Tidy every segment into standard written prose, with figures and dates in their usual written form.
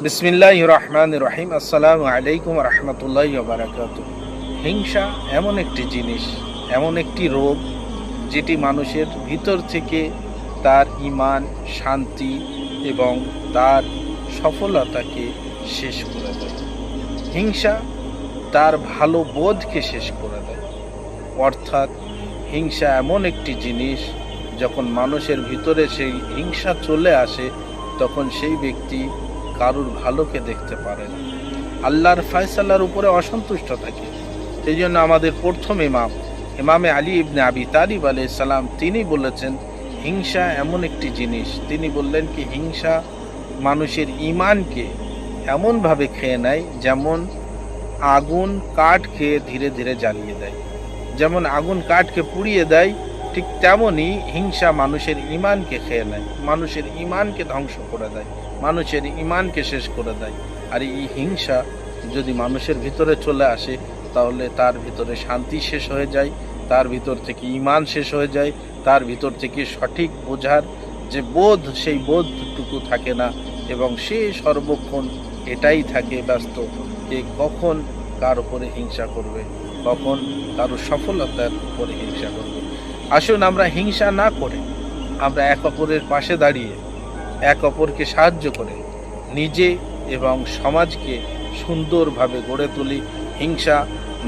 বিসমিল্লাহির রহমানির রহিম। আসসালামু আলাইকুম রহমতুল্লাহি ওয়া বারাকাতুহু। হিংসা এমন একটি জিনিস, এমন একটি রোগ যেটি মানুষের ভিতর থেকে তার ঈমান, শান্তি এবং তার সফলতাকে শেষ করে দেয়। হিংসা তার ভালো বোধকে শেষ করে দেয়। অর্থাৎ হিংসা এমন একটি জিনিস, যখন মানুষের ভিতরে সেই হিংসা চলে আসে তখন সেই ব্যক্তি কারুর ভালোকে দেখতে পারে না, আল্লাহর ফয়সালার উপরে অসন্তুষ্ট থাকে। সেই জন্য আমাদের প্রথম ইমামে আলী ইবনে আবি তালিব আলাইহিস সালাম তিনি বলেছেন, হিংসা এমন একটি জিনিস। তিনি বললেন কি, হিংসা মানুষের ঈমানকে এমনভাবে খেয়ে নেয় যেমন আগুন কাঠ খেয়ে ধীরে ধীরে জ্বালিয়ে দেয়। যেমন আগুন কাঠকে পুড়িয়ে দেয়, ঠিক তেমনই হিংসা মানুষের ঈমানকে খেয়ে নেয়, মানুষের ঈমানকে ধ্বংস করে দেয়, মানুষের ঈমানকে শেষ করে দেয়। আর এই হিংসা যদি মানুষের ভিতরে চলে আসে তাহলে তার ভিতরে শান্তি শেষ হয়ে যায়, তার ভিতর থেকে ঈমান শেষ হয়ে যায়, তার ভিতর থেকে সঠিক বোঝার যে বোধ, সেই বোধটুকু থাকে না, এবং সে সর্বক্ষণ এটাই থাকে ব্যস্ত যে কখন কার উপরে হিংসা করবে, কখন কারো সফলতার উপরে হিংসা করবে। আসুন আমরা হিংসা না করে আমরা এক অপরের পাশে দাঁড়িয়ে এক অপরকে সাহায্য করে নিজে এবং সমাজকে সুন্দরভাবে গড়ে তুলি। হিংসা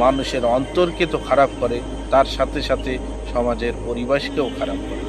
মানুষের অন্তরকে তো খারাপ করে, তার সাথে সাথে সমাজের পরিবেশকেও খারাপ করে।